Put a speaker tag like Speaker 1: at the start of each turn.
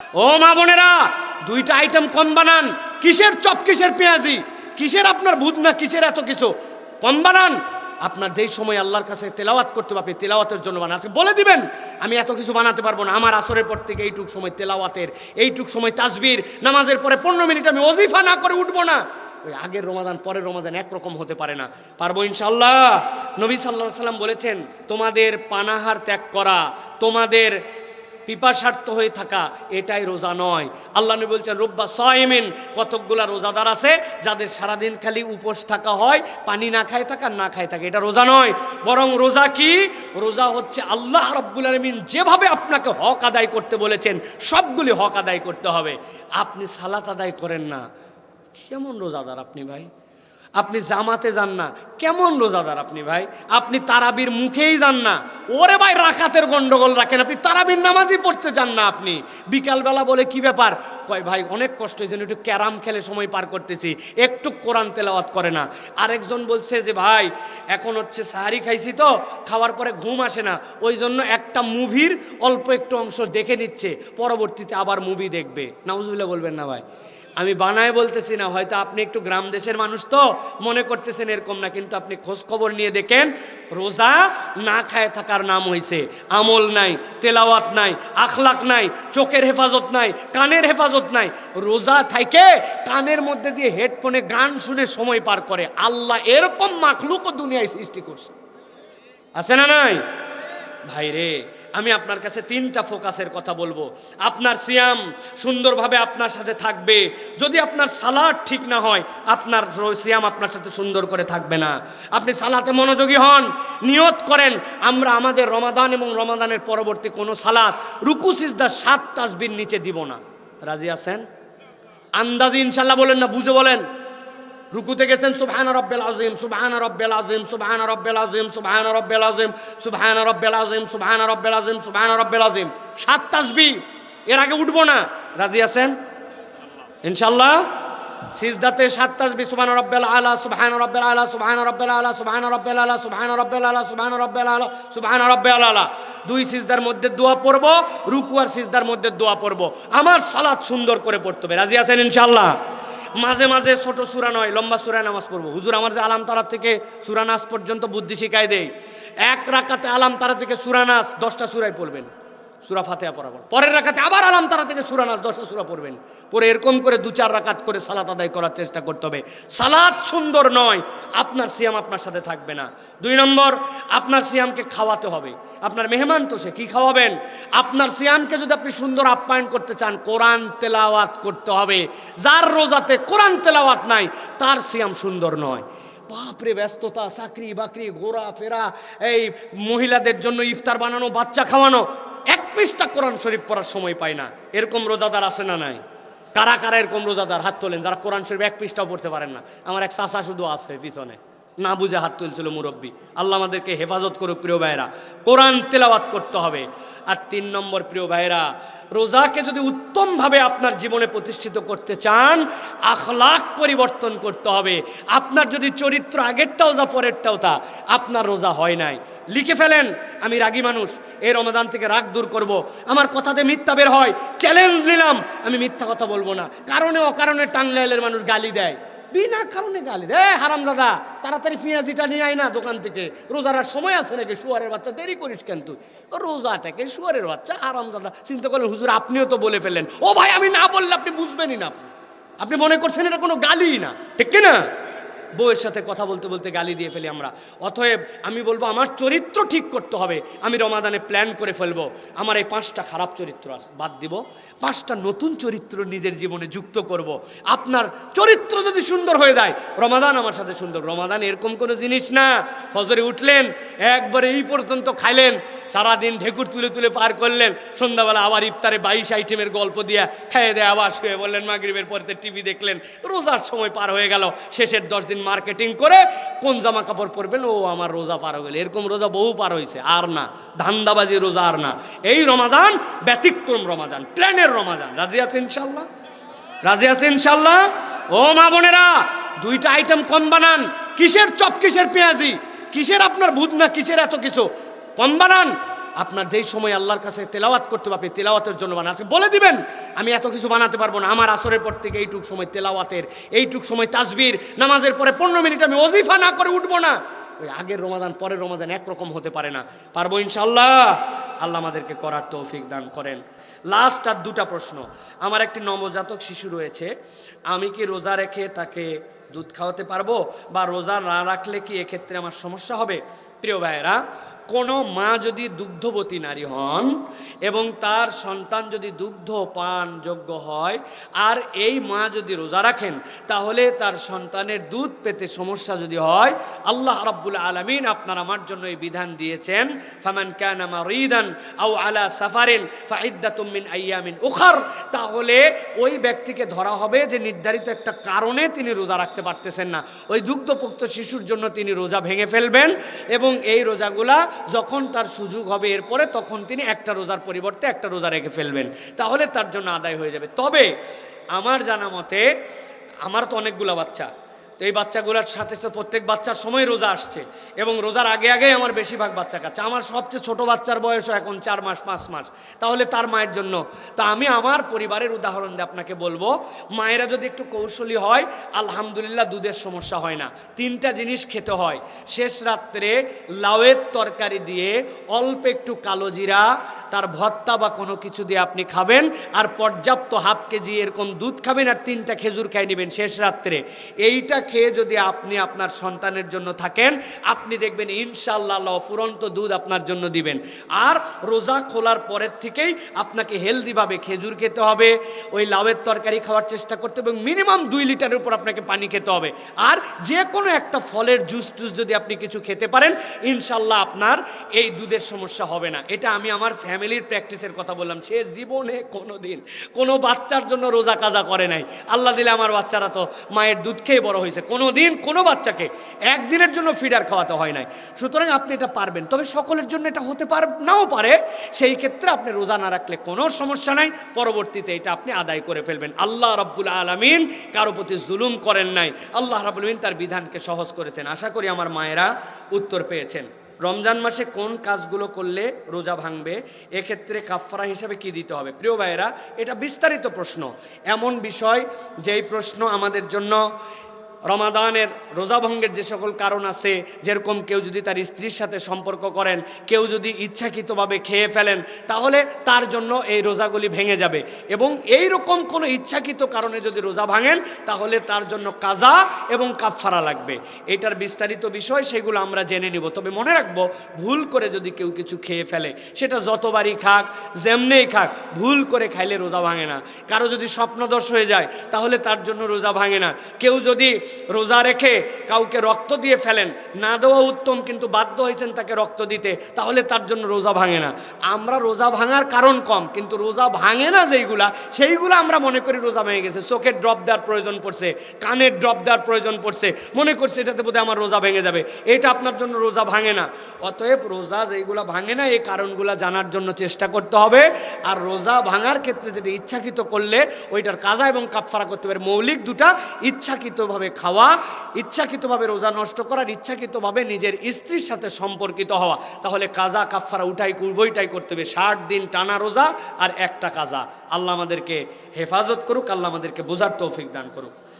Speaker 1: ও মা বোনেরা, দুইটা আইটেম কম বানান। কিসের চপ, কিসের পেঁয়াজি, কিসের আপনার ভূত না কিসের এত কিছু, কম বানান। আপনার যেই সময় আল্লাহর কাছে তেলাওয়াত করতে হবে, আপনি তেলাওয়াতের জন্য বানান। আজকে বলে দিবেন আমি এত কিছু বানাতে পারবো না, আমার আসরের পর থেকে এইটুক সময় তেলাওয়াতের, এইটুক সময় তাসবির, নামাজের পরে 15 মিনিট আমি ওজিফা না করে উঠবো না। ওই আগের রমাদান পরের রমাদান একরকম হতে পারে না। পারবো ইনশাল্লাহ। নবী সাল্লাল্লাহু আলাইহি সাল্লাম বলেছেন, তোমাদের পানাহার ত্যাগ করা, তোমাদের পিপাসার্থ হয়ে থাকা, এটাই রোজা নয়। আল্লাহ নবী বলছেন, রব্বা সাইমিন, কতকগুলা রোজাদার আছে যাদের সারাদিন খালি উপোস থাকা হয়, পানি না খায় থাকা, না খায় থাকে, এটা রোজা নয়। বরং রোজা কি? রোজা হচ্ছে আল্লাহ রাব্বুল আলামিন যেভাবে আপনাকে হক আদায় করতে বলেছেন সবগুলি হক আদায় করতে হবে। আপনি সালাত আদায় করেন না, কেমন রোজাদার আপনি ভাই? আপনি জামাতে যান না, কেমন রোজাদার আপনি ভাই? আপনি তারাবির মুখেই যান না, ওরে ভাই রাকাতের গন্ডগোল রাখেন। আপনি তারাবির নামাজই পড়তে যান না। আপনি বিকালবেলা বলে কি ব্যাপার, কয় ভাই অনেক কষ্ট হয়েছে, একটু ক্যারাম খেলে সময় পার করতেছি, একটু কোরআন তেলাওয়াত করে না। আরেকজন বলছে যে ভাই এখন হচ্ছে সাহারি খাইছি তো, খাওয়ার পরে ঘুম আসে না, ওই জন্য একটা মুভির অল্প একটু অংশ দেখে নিচ্ছে, পরবর্তীতে আবার মুভি দেখবে। নাউজুবিল্লাহ বলবেন না ভাই, আমি বানায় বলতেছি না, হয়তো আপনি একটু গ্রাম দেশের মানুষ তো মনে করতেছেন এরকম না, কিন্তু আপনি খোঁজ খবর নিয়ে দেখেন, রোজা না খায় থাকার নাম হয়েছে আমল নাই, তেলাওয়াত নাই, আখলাক নাই, চোখের হেফাজত নাই, কানের হেফাজত নাই। রোজা থাকে কানের মধ্যে দিয়ে হেডফোনে গান শুনে সময় পার করে। আল্লাহ এরকম মাখলুকও দুনিয়ায় সৃষ্টি করছে, আছে না নাই? ভাই রে, আমি আপনার কাছে 3টা ফোকাসের কথা বলবো। আপনার সিয়াম সুন্দরভাবে আপনার সাথে থাকবে যদি আপনার সালাত ঠিক না হয়, আপনার সিয়াম আপনার সাথে সুন্দর করে থাকবে না। আপনি সালাতে মনোযোগী হন, নিয়ত করেন আমরা আমাদের রমাদান এবং রমাদানের পরবর্তী কোনো সালাত রুকু সিজদা 7 তাসবির নিচে দিব না। রাজি আছেন? আন্দাজি ইনশাল্লাহ বলেন না, বুঝে বলেন। রুকুতে গেছেন সুবহান রাব্বিল আযীম, সুবহান রাব্বিল আযীম, সুবহান রাব্বিল আযীম, সুবহান রাব্বিল আযীম, সুবহান রাব্বিল আযীম, সুবহান রাব্বিল আযীম, সুবহান রাব্বিল আযীম, 7 তাসবিহ। এর আগে উঠবো না। রাজি আছেন ইনশাআল্লাহ? সিজদাতে 7 তাসবিহ, সুবহান রাব্বিল আলা, সুবহান রাব্বিল আলা, সুবহান রাব্বিল আলা, সুবহান রাব্বিল আলা, সুবহান রাব্বিল আলা, সুবহান রাব্বিল আলা, সুবহান রাব্বিল আলা। 2 সিজদার মধ্যে দোয়া পড়ব, রুকু আর সিজদার মধ্যে দোয়া পড়ব। আমার সালাত সুন্দর করে পড়তে হবে। রাজি আছেন ইনশাআল্লাহ? মাঝে মাঝে ছোট সূরা নয়, লম্বা সূরায় নামাজ পড়বো। হুজুর আমার যে আলাম তারা থেকে সূরা নাস পর্যন্ত বুদ্ধি শিখাই দেয়, 1 রাকাতে আলাম তারা থেকে সূরা নাস 10টা সূরাই পড়বেন, সূরা ফাতিহা পড়াবেন। পরের রাকাতে আবার আলাম তারা থেকে সূরা নাস 10টা সূরা পড়বেন, পরে এরকম করে 2-4 রাকাত করে সালাত আদায় করার চেষ্টা করতে হবে। সালাত সুন্দর নয়, আপনার সিয়াম আপনার সাথে থাকবে না। 2 নম্বর, আপনার সিয়ামকে খাওয়াতে হবে। আপনার মেহমান তো সে, কি খাওয়াবেন? আপনার সিয়ামকে যদি আপনি সুন্দর আপ্যায়ন করতে চান, কোরআন তেলাওয়াত করতে হবে। যার রোজাতে কোরআন তেলাওয়াত নাই তার সিয়াম সুন্দর নয়। বাপরে ব্যস্ততা, চাকরি বাকরি, ঘোরা ফেরা, এই মহিলাদের জন্য ইফতার বানানো, বাচ্চা খাওয়ানো, 1 পৃষ্ঠা কোরআন শরীফ পড়ার সময় পায় না। এরকম রোজাদার আছে না নাই? কারা কারা এরকম রোজাদার হাত তোলেন যারা কোরআন শরীফ 1 পৃষ্ঠাও পড়তে পারেন না? আমার এক চাচা শুধু আছে পিছনে, না বুঝে হাত তুলছিল মুরব্বী। আল্লাহ আমাদেরকে হেফাজত করুক। প্রিয় ভাইরা, কোরআন তেলাওয়াত করতে হবে। আর 3 নম্বর প্রিয় ভাইরা, রোজাকে যদি উত্তমভাবে আপনার জীবনে প্রতিষ্ঠিত করতে চান, আখলাক পরিবর্তন করতে হবে। আপনার যদি চরিত্র আগেরটাও যা পরেরটাও তা, আপনার রোজা হয় নাই। লিখে ফেলেন, আমি রাগী মানুষ, এই রমাদান থেকে রাগ দূর করব। আমার কথাতে মিথ্যা বের হয়, চ্যালেঞ্জ নিলাম, আমি মিথ্যা কথা বলবো না। কারণে অকারণে টাঙ্গাইলের মানুষ গালি দেয়, বিনা কারণে গালি দেয়। হারাম দাদা, তাড়াতাড়ি পেঁয়াজিটা নিয়ে আয় না দোকান থেকে, রোজার আর সময় আছে নাকি? শুয়ারের বাচ্চা, দেরি করিস কেন তুই? রোজাটাকে শুয়ারের বাচ্চা, হারাম দাদা। চিন্তা করলেন হুজুর আপনিও তো বলে ফেললেন। ও ভাই, আমি না বললে আপনি বুঝবেনই না। আপনি মনে করছেন এটা কোনো গালি না, ঠিক কিনা? বউয়ের সাথে কথা বলতে বলতে গালি দিয়ে ফেলি আমরা। অতএব আমি বলবো আমার চরিত্র ঠিক করতে হবে। আমি রমাদানে প্ল্যান করে ফেলবো, আমার এই 5টা খারাপ চরিত্র আছে বাদ দিব, 5টা নতুন চরিত্র নিজের জীবনে যুক্ত করব। আপনার চরিত্র যদি সুন্দর হয়ে যায়, রমাদান আমার সাথে সুন্দর। রমাদান এরকম কোনো জিনিস না, ফজরে উঠলেন একবারে এই পর্যন্ত খাইলেন, সারাদিন ঢেকুর তুলে তুলে পার করলেন, সন্ধ্যাবেলা আবার ইফতারে 22 আইটেমের গল্প দিয়া খেয়ে দেয়, আবার শুয়ে বললেন, মাগরিবের পরে টিভি দেখলেন, রোজার সময় পার হয়ে গেল। শেষের 10 দিন মার্কেটিং করে কোন জামা কাপড় পরবেন, ও আমার রোজা পার হয়ে গেল। এরকম রোজা বহু পার হয়েছে, আর না, ধান্দাবাজি রোজা আর না। এই রমাদান ব্যতিক্রম রমাদান, প্ল্যানের রমাদান। রাজি আছে ইনশাল্লাহ? রাজি আছে ইনশাল্লাহ? ও মা বোনেরা, 2টা আইটেম কম বানান। কিসের চপ, কিসের পেঁয়াজি, কিসের আপনার ভূত না কিসের এত কিছু, কম বানান। আপনার যেই সময় আল্লাহর কাছে তেলাওয়াত করতে হবে আপনি তেলাওয়াতের জন্য বানান। আজকে বলে দিবেন আমি এত কিছু বানাতে পারবো না, আমার আসরের পর থেকে এইটুক সময় তেলাওয়াতের, এইটুক সময় তাসবির, নামাজের পরে 15 মিনিট আমি ওজিফা না করে উঠবো না। ওই আগের রমাদান পরের রমাদান একরকম হতে পারে না। পারবো ইনশাআল্লাহ। আল্লাহ আমাদেরকে করার তৌফিক দান করেন। লাস্ট আর দুটা প্রশ্ন। আমার একটি নবজাতক শিশু রয়েছে, আমি কি রোজা রেখে তাকে দুধ খাওয়াতে পারবো, বা রোজা না রাখলে কি এক্ষেত্রে আমার সমস্যা হবে? প্রিয় ভাইয়েরা, কোনো মা যদি দুগ্ধবতী নারী হন এবং তার সন্তান যদি দুগ্ধ পান যোগ্য হয়, আর এই মা যদি রোজা রাখেন, তাহলে তার সন্তানের দুধ পেতে সমস্যা যদি হয়, আল্লাহ রাব্বুল আলামিন আপনার আমার জন্য এই বিধান দিয়েছেন, ফামান কানা মারিদান আও আলা সাফারিন ফাইদ্দাতুম মিন আইয়ামিন উখার। তাহলে ওই ব্যক্তিকে ধরা হবে যে নির্ধারিত একটা কারণে তিনি রোজা রাখতে পারতেছেন না, ওই দুগ্ধপুক্ত শিশুর জন্য তিনি রোজা ভেঙে ফেলবেন, এবং এই রোজাগুলা যখন তার সুযোগ হবে এরপরে তখন তিনি একটা রোজার পরিবর্তে একটা রোজা রেখে ফেলবেন, তাহলে তার জন্য আদায় হয়ে যাবে। তবে আমার জানা মতে, আমার তো অনেকগুলো বাচ্চা, তো এই বাচ্চাগুলোর সাথে সাথে প্রত্যেক বাচ্চার সময় রোজা আসছে, এবং রোজার আগে আগে আমার বেশিরভাগ বাচ্চা কাছে। আমার সবচেয়ে ছোট বাচ্চার বয়সও এখন 4 মাস 5 মাস, তাহলে তার মায়ের জন্য। তা আমি আমার পরিবারের উদাহরণ দিয়ে আপনাকে বলবো, মায়েরা যদি একটু কৌশলী হয়, আলহামদুলিল্লাহ দুধের সমস্যা হয় না। 3টা জিনিস খেতে হয়। শেষ রাত্রে লাউয়ের তরকারি দিয়ে অল্প একটু কালো জিরা, তার ভর্তা বা কোনো কিছু দিয়ে আপনি খাবেন, আর পর্যাপ্ত হাফ কেজি এরকম দুধ খাবেন, আর 3টা খেজুর খাই নেবেন শেষ রাত্রে। এইটা খেয়ে যদি আপনি আপনার সন্তানের জন্য থাকেন, আপনি দেখবেন ইনশাআল্লাহ অফুরন্ত দুধ আপনার জন্য দিবেন। আর রোজা খোলার পরের থেকেই আপনাকে হেলদিভাবে খেজুর খেতে হবে, ওই লাউয়ের তরকারি খাওয়ার চেষ্টা করতে হবে, এবং মিনিমাম 2 লিটারের উপর আপনাকে পানি খেতে হবে। আর যে কোনো একটা ফলের জুস যদি আপনি কিছু খেতে পারেন, ইনশাআল্লাহ আপনার এই দুধের সমস্যা হবে না। এটা আমি আমার ফ্যামিলির প্র্যাকটিসের কথা বললাম। সে জীবনে কোনো দিন কোনো বাচ্চার জন্য রোজা কাজা করে নাই। আল্লাহ দিলে আমার বাচ্চারা তো মায়ের দুধ খেয়ে বড় হয়েছে, কোনো দিন কোনো বাচ্চাকে একদিনের জন্য ফিডার খাওয়াতে হয় নাই। সুতরাং আপনি এটা পারবেন, তবে সকলের জন্য এটা হতে নাও পারে। সেই ক্ষেত্রে আপনি রোজা না রাখলে কোনো সমস্যা নাই, পরবর্তীতে এটা আপনি আদায় করে ফেলবেন। আল্লাহ রাব্বুল আলামিন কারো প্রতি জুলুম করেন নাই, আল্লাহ রাব্বুল আলামিন তার বিধানকে সহজ করেছেন। আশা করি আমার মায়েরা উত্তর পেয়েছেন। রমজান মাসে কোন কাজগুলো করলে রোজা ভাঙবে, এক্ষেত্রে কাফারা হিসাবে কি দিতে হবে? প্রিয় ভাইয়েরা, এটা বিস্তারিত প্রশ্ন, এমন বিষয় যেই প্রশ্ন আমাদের জন্য রমাদানের রোজা ভঙ্গের যে সকল কারণ আছে, যেরকম কেউ যদি তার স্ত্রীর সাথে সম্পর্ক করেন, কেউ যদি ইচ্ছাকৃতভাবে খেয়ে ফেলেন, তাহলে তার জন্য এই রোজাগুলি ভেঙে যাবে। এবং এই রকম কোনো ইচ্ছাকৃত কারণে যদি রোজা ভাঙেন, তাহলে তার জন্য কাজা এবং কাফারা লাগবে। এটার বিস্তারিত বিষয় সেগুলো আমরা জেনে নিব। তবে মনে রাখবো, ভুল করে যদি কেউ কিছু খেয়ে ফেলে, সেটা যতবারই খাক যেমনেই খাক, ভুল করে খাইলে রোজা ভাঙে না। কারো যদি স্বপ্নদোষ হয়ে যায়, তাহলে তার জন্য রোজা ভাঙে না। কেউ যদি রোজা রেখে কাউকে রক্ত দিয়ে ফেলেন, না দেওয়া উত্তম কিন্তু বাধ্য হয়েছেন তাকে রক্ত দিতে, তাহলে তার জন্য রোজা ভাঙে না। আমরা রোজা ভাঙার কারণ কম, কিন্তু রোজা ভাঙে না সেইগুলা আমরা মনে করি রোজা ভেঙে গেছে। চোখের ড্রপ দেওয়ার প্রয়োজন পড়ছে, কানের ড্রপ দেওয়ার প্রয়োজন পড়ছে, মনে করছে এটাতে বোধহয় আমার রোজা ভেঙে যাবে, এটা আপনার জন্য রোজা ভাঙে না। অতএব রোজা যেইগুলা ভাঙে না, এই কারণগুলা জানার জন্য চেষ্টা করতে হবে। আর রোজা ভাঙার ক্ষেত্রে যেটা ইচ্ছাকৃত করলে ওইটার কাজা এবং কাফারা করতে পারে। মৌলিক দুটা, ইচ্ছাকৃতভাবে খাওয়া, ইচ্ছাকৃতভাবে রোজা নষ্ট করার, ইচ্ছাকৃতভাবে নিজের স্ত্রীর সাথে সম্পর্কিত হওয়া। তাহলে কাজা কাফারা উভয়টাই করতে হবে। 60 দিন টানা রোজা আর একটা কাজা। আল্লাহ আমাদেরকে হেফাজত করুক, আল্লাহ আমাদেরকে বোঝার তৌফিক দান করুক।